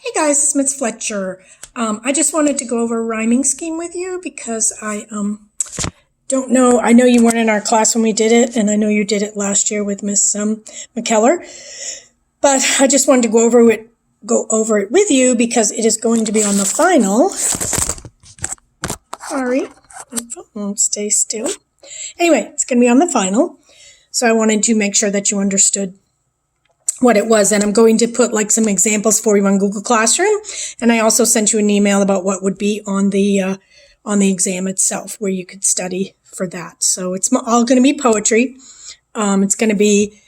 Hey guys, it's Miss Fletcher. I just wanted to go over a rhyming scheme with you because I don't know. I know you weren't in our class when we did it, and I know you did it last year with Miss McKellar. But I just wanted to go over it with you because it is going to be on the final. Sorry, my phone won't stay still. Anyway, it's going to be on the final, so I wanted to make sure that you understood what it was, and I'm going to put like some examples for you on Google Classroom, and I also sent you an email about what would be on the exam itself, where you could study for that. So it's all going to be poetry. It's going to be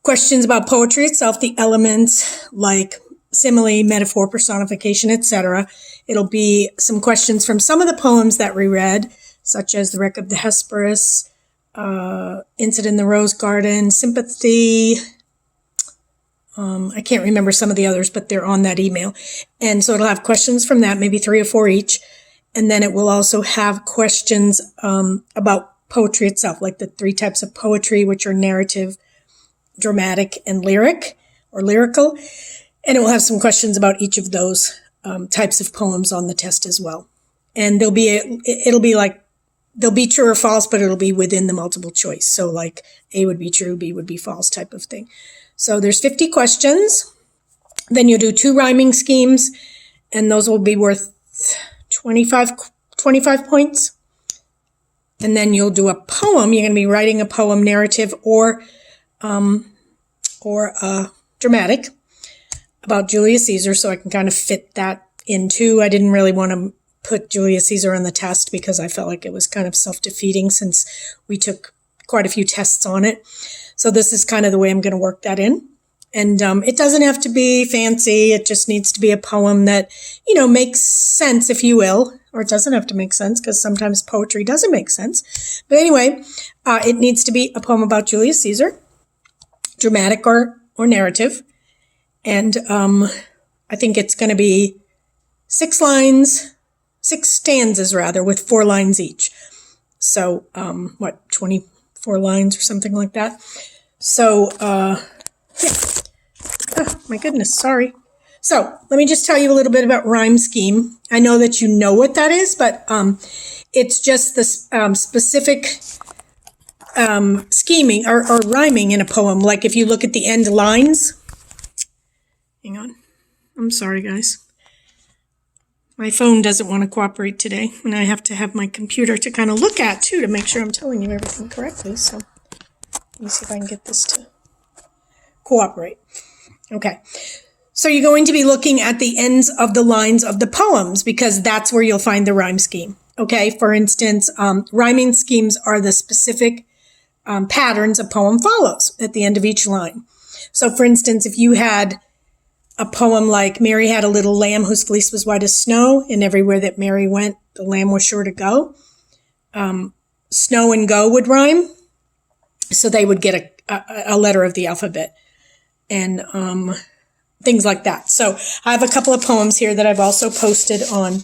questions about poetry itself, the elements like simile, metaphor, personification, etc. It'll be some questions from some of the poems that we read, such as The Wreck of the Hesperus, Incident in the Rose Garden, Sympathy. I can't remember some of the others, but they're on that email. And so it'll have questions from that, maybe 3 or 4 each. And then it will also have questions about poetry itself, like the 3 types of poetry, which are narrative, dramatic, and lyric or lyrical. And it will have some questions about each of those types of poems on the test as well. And there'll be true or false, but it'll be within the multiple choice. So like A would be true, B would be false type of thing. So there's 50 questions. Then you'll do 2 rhyming schemes, and those will be worth 25 points. And then you'll do a poem. You're going to be writing a poem, narrative or dramatic, about Julius Caesar, so I can kind of fit that in too. I didn't really want to put Julius Caesar on the test because I felt like it was kind of self-defeating since we took quite a few tests on it. So this is kind of the way I'm going to work that in. And it doesn't have to be fancy. It just needs to be a poem that, makes sense, if you will. Or it doesn't have to make sense because sometimes poetry doesn't make sense. But anyway, it needs to be a poem about Julius Caesar, dramatic or narrative. And I think it's going to be 6 stanzas rather, with 4 lines each. So 24 lines or something like that. So, yeah. Oh, my goodness, sorry. So, let me just tell you a little bit about rhyme scheme. I know that you know what that is, but it's just the specific scheming or rhyming in a poem. Like if you look at the end lines. Hang on. I'm sorry, guys. My phone doesn't want to cooperate today, and I have to have my computer to kind of look at, too, to make sure I'm telling you everything correctly. So let me see if I can get this to cooperate. Okay. So you're going to be looking at the ends of the lines of the poems because that's where you'll find the rhyme scheme. Okay. For instance, rhyming schemes are the specific patterns a poem follows at the end of each line. So for instance, if you had a poem like Mary had a little lamb whose fleece was white as snow, and everywhere that Mary went, the lamb was sure to go. Snow and go would rhyme, so they would get a letter of the alphabet and things like that. So I have a couple of poems here that I've also posted on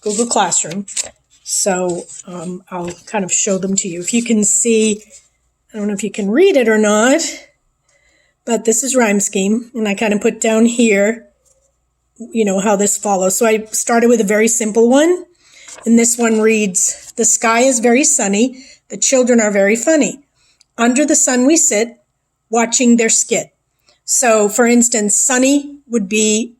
Google Classroom. So I'll kind of show them to you. If you can see, I don't know if you can read it or not, but this is rhyme scheme, and I kind of put down here, how this follows. So I started with a very simple one, and this one reads, "The sky is very sunny, the children are very funny. Under the sun we sit, watching their skit." So, for instance, sunny would be,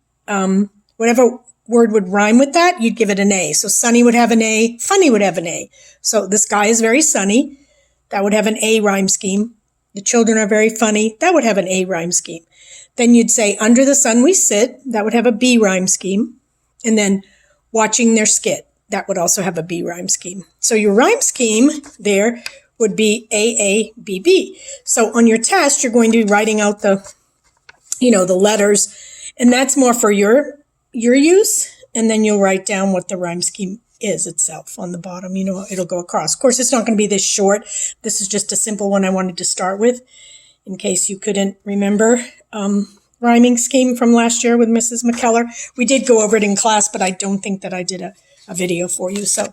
whatever word would rhyme with that, you'd give it an A. So sunny would have an A, funny would have an A. So the sky is very sunny, that would have an A rhyme scheme. The children are very funny. That would have an A rhyme scheme. Then you'd say, under the sun we sit. That would have a B rhyme scheme. And then watching their skit. That would also have a B rhyme scheme. So your rhyme scheme there would be AABB. So on your test, you're going to be writing out the letters. And that's more for your use. And then you'll write down what the rhyme scheme is itself on the bottom. It'll go across. Of course, it's not going to be this short. This is just a simple one I wanted to start with in case you couldn't remember rhyming scheme from last year with Mrs. McKellar. We did go over it in class, but I don't think that I did a video for you. So,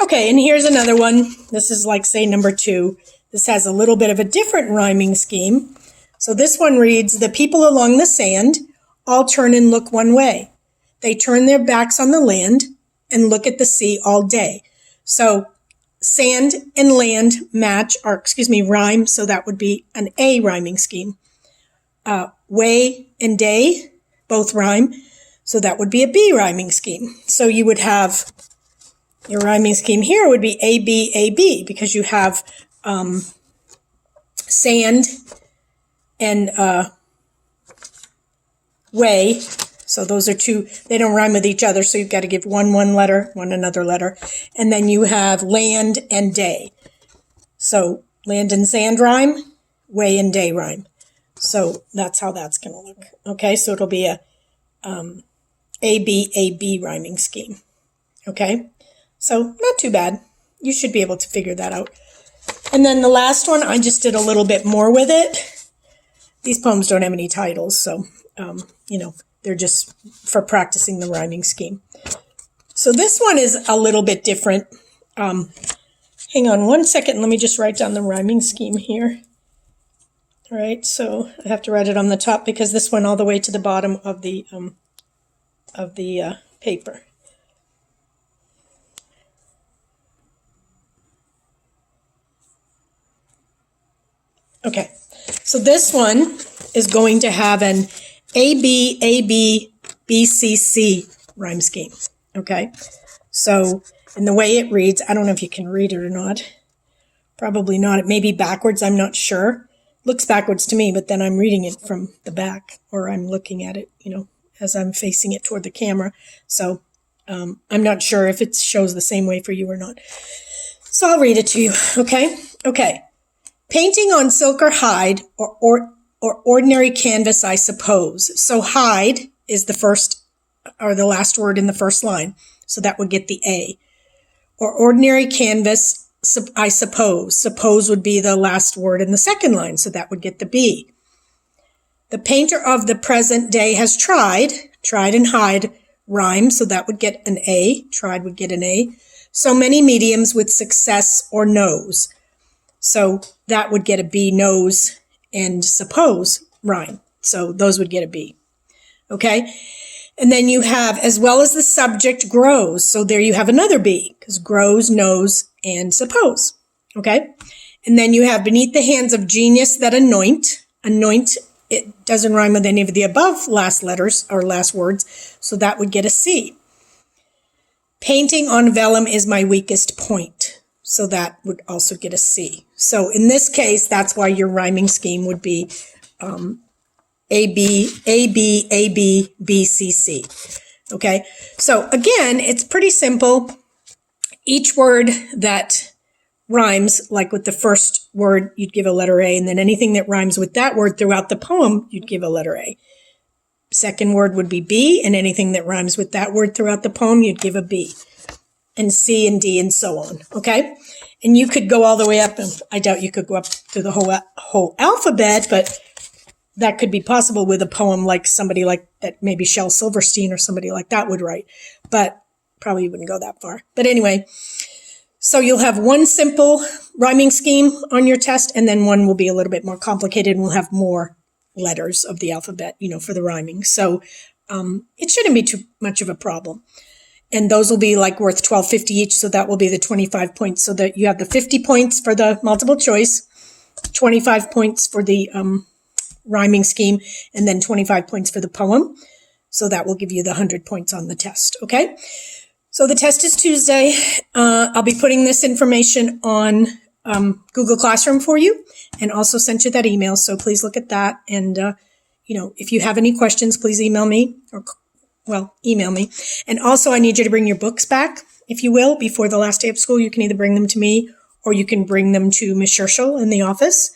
okay, and here's another one. This is like, say, number 2. This has a little bit of a different rhyming scheme. So this one reads, "The people along the sand all turn and look one way. They turn their backs on the land and look at the sea all day. So sand and land rhyme. So that would be an A rhyming scheme. Way and day both rhyme. So that would be a B rhyming scheme. So you would have your rhyming scheme here would be A, B, A, B, because you have sand and way. So those are two, they don't rhyme with each other. So you've got to give one letter, one another letter. And then you have land and day. So land and sand rhyme, way and day rhyme. So that's how that's going to look. Okay, so it'll be a A-B rhyming scheme. Okay, so not too bad. You should be able to figure that out. And then the last one, I just did a little bit more with it. These poems don't have any titles, so, they're just for practicing the rhyming scheme. So this one is a little bit different. Hang on one second. Let me just write down the rhyming scheme here. All right, so I have to write it on the top because this went all the way to the bottom of the paper. Okay, so this one is going to have an A-B, B-C-C rhyme scheme. Okay, so in the way it reads, I don't know if you can read it or not. Probably not. It may be backwards. I'm not sure. Looks backwards to me, but then I'm reading it from the back, or I'm looking at it, as I'm facing it toward the camera. So I'm not sure if it shows the same way for you or not. So I'll read it to you. Okay. Painting on silk or hide or ordinary canvas, I suppose. So hide is the first or the last word in the first line. So that would get the A. Or ordinary canvas, I suppose. Suppose would be the last word in the second line. So that would get the B. The painter of the present day has tried and hide rhyme. So that would get an A. Tried would get an A. So many mediums with success or knows. So that would get a B, knows, and suppose rhyme. So those would get a B. Okay. And then you have, as well as the subject grows. So there you have another B, because grows, knows, and suppose. Okay. And then you have beneath the hands of genius that anoint. Anoint, it doesn't rhyme with any of the above last letters or last words. So that would get a C. Painting on vellum is my weakest point. So that would also get a C. So in this case, that's why your rhyming scheme would be A, B, B, C, C. Okay. So again, it's pretty simple. Each word that rhymes, like with the first word, you'd give a letter A, and then anything that rhymes with that word throughout the poem, you'd give a letter A. Second word would be B, and anything that rhymes with that word throughout the poem, you'd give a B. And C and D and so on. Okay. And you could go all the way up, and I doubt you could go up to the whole alphabet, but that could be possible with a poem like somebody like that, maybe Shel Silverstein or somebody like that would write, but probably wouldn't go that far. But anyway, so you'll have one simple rhyming scheme on your test, and then one will be a little bit more complicated and we'll have more letters of the alphabet, for the rhyming. So it shouldn't be too much of a problem. And those will be like worth $12.50 each. So that will be the 25 points. So that you have the 50 points for the multiple choice, 25 points for the rhyming scheme, and then 25 points for the poem. So that will give you the 100 points on the test. Okay. So the test is Tuesday. I'll be putting this information on Google Classroom for you, and also sent you that email. So please look at that. And, if you have any questions, please email me email me. And also I need you to bring your books back, if you will, before the last day of school. You can either bring them to me or you can bring them to Ms. Scherschel in the office,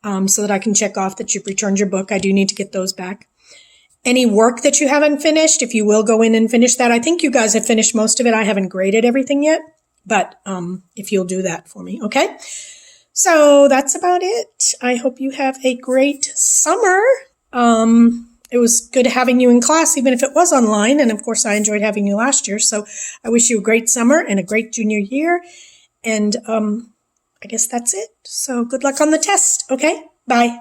so that I can check off that you've returned your book. I do need to get those back. Any work that you haven't finished, if you will go in and finish that. I think you guys have finished most of it. I haven't graded everything yet, but if you'll do that for me. Okay. So that's about it. I hope you have a great summer. It was good having you in class, even if it was online. And of course, I enjoyed having you last year. So I wish you a great summer and a great junior year. And I guess that's it. So good luck on the test. Okay. Bye.